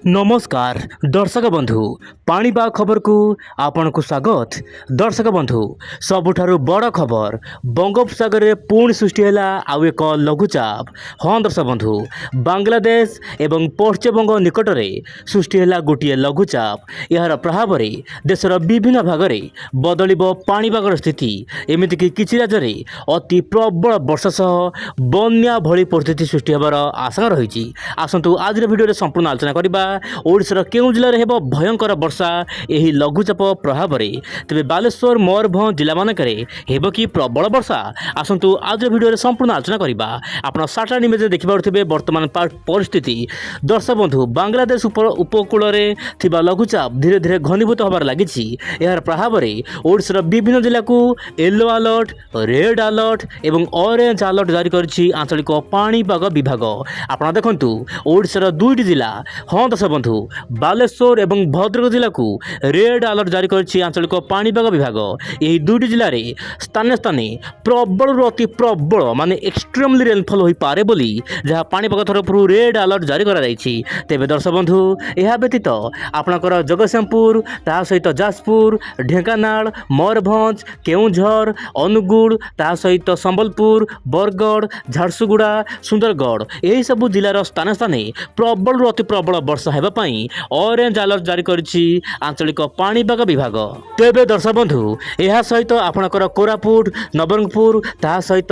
नमस्कार दर्शक बंधु पाणीपाग खबर को आपण को स्वागत। दर्शक बंधु सबुठारु बड़ खबर बंगोपसागर में पुणी सृष्टि है आउ एक लघुचाप। हाँ दर्शक बंधु बांग्लादेश एवं पश्चिमबंग निकट में सृष्टि है गोटे लघुचाप। यार प्रभाव में देशर विभिन्न भाग में बदल पाणीपागर स्थिति एमतीक किसी राज्य में अति प्रबल वर्षा सह बन्या भली परिस्थिति सृष्टि होबार आशंका रही। आसतु आज भिडियो संपूर्ण आलोचना करबा ओडिशार केउं जिले में हेबो भयंकर वर्षा एही लघुचाप प्रभाव में। तेबे बालेश्वर मयूरभंज जिला मानकरे हेबो कि प्रबल वर्षा। आसतु आज भिडियो संपूर्ण आलोचना करबा। आपण साटा इमेज देखि पारुथिबे वर्तमान परिस्थिति। दर्शक बंधु बांग्लादेश उपकूल में थिबा लघुचाप धीरे धीरे घनीभूत होबार लागिछि। यार प्रभाव में ओडिशार विभिन्न जिला को येलो अलर्ट, रेड अलर्ट एवं ऑरेंज अलर्ट जारी करछि आंचलिक पाणीपाग विभाग। आपण देखंतु ओडिशार दुईटी जिला हाँ दर्शक बंधु बालेश्वर एवं भद्रक जिला को रेड अलर्ट जारी करछि आंचलिक पाणीपाग विभाग। यही दुईटी जिले में स्थानीय स्थाने प्रबल अति प्रबल माने एक्सट्रीमली रेनफॉल हो पारे बोली जहाँ पाणीपाग तरफ रेड अलर्ट जारी करा जायछि। तेबे दर्शक बंधु यह व्यतीत आपणकर जगतसिंहपुर ता सहित जाजपुर, ढेंकानाल, मयूरभंज, केउंझर, अनुगुल ता सहित संबलपुर, बरगढ़, झारसुगुड़ा, सुंदरगढ़ यही सब जिलार स्थान स्थाने प्रबल अति प्रबल वर्षा हेबा पई ऑरेंज अलर्ट जारी करछि आंचलिक पाणीपाग विभाग। तेबे दर्शक बंधु यह सहित आपणकर कोरापुट, नवरंगपुर ता सहित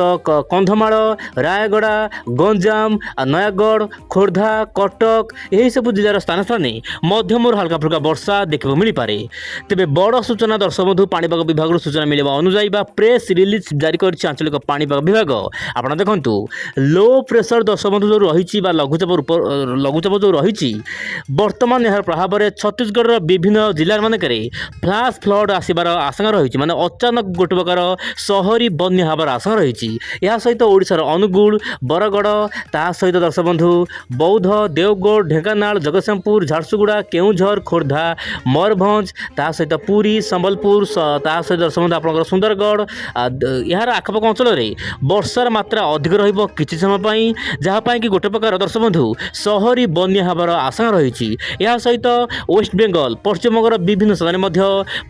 कंधमाल, रायगड़ा, गंजाम, नयागढ़, खोर्धा, कटक यही सब जिलार स्थान स्थाने मध्यम और हल्का फुल्का वर्षा देखा मिल पारे। तेबे बड़ सूचना दर्शक बंधु पाणीपाग विभाग सूचना मिलवा अनुसार बा प्रेस रिलीज जारी करछि आंचलिक पाणीपाग विभाग। आपण देखंतु लो प्रेशर दर्शक बंधु जो रही लघुचाप जो रही वर्तमान यार प्रभाव में छत्तीसगढ़ विभिन्न जिला मानक फ्लाश फ्लड आसबार आशंका रही माने अचानक गोटे प्रकार शहरी बन्या हबार आशंका रही। यह सहित ओडिशार अनुगुल, बरगढ़ ता सहित दर्शक बंधु बौद्ध, देवगढ़, ढेंकानाल, जगतसिंहपुर, झारसुगुड़ा, केउंझर, खोर्धा, मयूरभंज ता सहित पुरी, संबलपुर ता सहित दर्शक बंधु आपंकर सुंदरगढ़ यार आखपाख अंचल में वर्षार मात्रा अधिक रहिबो किछि समय पई जहाँपाई कि गोटे प्रकार दर्शक बंधु शहरी बन्या हबार आशंका रही। यह सहित वेस्ट बेंगल पश्चिमबंगर विभिन्न स्थान में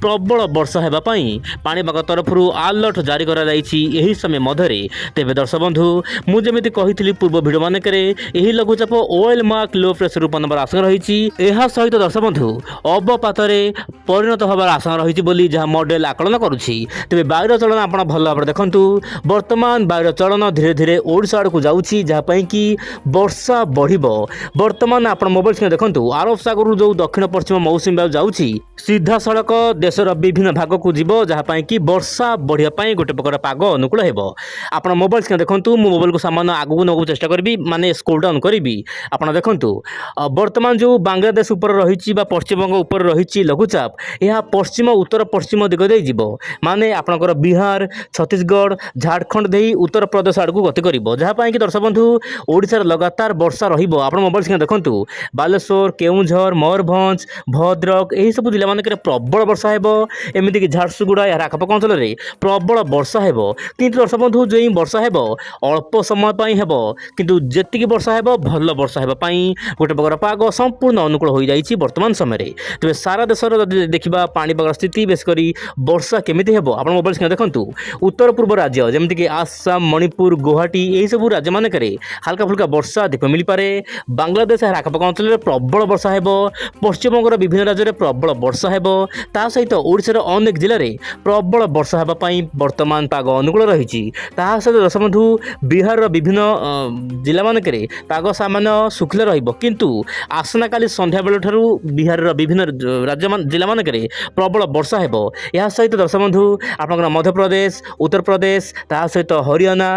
प्रबल वर्षा हेबा पई पाणीपाग तरफ अलर्ट जारी करा जायछि एही समय मध्यरे। तेबे दर्शक बंधु मु जेमिति कहिथिली पूर्व भिडियो मानकरे एही लघुचाप ओएल मार्क लो प्रेशर रूप नंबर आशंका रही। यह सहित दर्शक बंधु अवपातरे परिणत होबार आशंका रही बोली जहाँ मॉडल आकलन करुछि। तेबे वायुर चलन आपण भल भाव देखंतु वर्तमान वायुर चलन धीरे धीरे ओडिशा आड़ को जाउछि जहाँपाई कि वर्षा बढ़िबो। वर्तमान आपण मोबाइल स्क्रीन देखंतु अरब सागर जो दक्षिण पश्चिम मौसुमी वायु जाउछि सीधा सड़क देशर विभिन्न भाग को जीवो जहाँपाई कि वर्षा बढ़िया पाई गोटे प्रकार पाग अनुकूल हेबो। आपण मोबाइल स्क्रीन देखंतु मु मोबाइल को सामान्य आगु नगु चेष्टा करबी माने स्क्रोल डाउन करबी। आपण देखंतु वर्तमान जो बांग्लादेश ऊपर रही पश्चिमबंग ऊपर रही लघुचाप यह पश्चिम उत्तर पश्चिम दिग दे जीवो माने आपणकर बिहार, छत्तीसगढ़, झारखंड दे उत्तर प्रदेश आड़ को गति करिवो जहाँपाई कि दर्शक बंधु ओडिशार लगातार वर्षा रहिबो। आपण मोबाइल स्क्रीन देखंतु बालेश्वर, केउंझर, मयूरभंज, भद्रक यही सब जिला मानक प्रबल वर्षा हेबो। एमती कि झारसुगुड़ा यार आखपाख अंचल में प्रबल वर्षा हेबो। किंतु दर्शक बंधु जो वर्षा हेबो अल्प समय पई हेबो किंतु जेतिकी वर्षा हेबो भल वर्षा हेबा पई गोटे प्रकार पाग संपूर्ण अनुकूल हो जाइछि वर्तमान समय रे। तेबे सारा देशर जदि देखिबा पाणीपाग स्थिति बेस करी वर्षा केमिति हेबो आपण मोबाइल स्क्रीन देखंतु उत्तर पूर्व राज्य जेमति कि आसाम, मणिपुर, गुवाहाटी यही सब राज्य मानक हल्का फुल्का वर्षा देखा मिल पारे। बांग्लादेश यार आखपाख अंचल में प्रबल वर्षा हेबो। पश्चिमबंगर विभिन्न राज्य में प्रबल वर्षा हेबो ता सहित ओडिशार अनेक जिले में प्रबल वर्षा हेबा पई वर्तमान पाग अनुकूल रही। ता सहित दर्शक बंधु बिहार विभिन्न जिला मानक पाग सामान्य शुखला रहिबो किंतु आसना काली संध्या बेल ठारू बिहार विभिन्न राज्य जिला मानक प्रबल वर्षा हेबो। यह सहित दर्शक बंधु आपनकर मध्य प्रदेश, उत्तर प्रदेश ता सहित हरियाणा,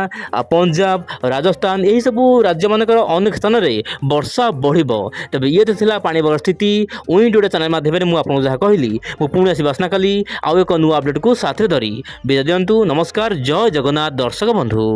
पंजाब, राजस्थान यही सब राज्य मानकर अनेक स्थान में वर्षा बढ़िबो। तबे ये तो थिला पाणीपाग स्थिति उई डोडे चैनल माध्यम मु आपन जहा कहली मु पुणी आसी बासना काली आउ एक नुआ अपडेट को साथे धरी विदा दियंतु। नमस्कार, जय जगन्नाथ दर्शक बंधु।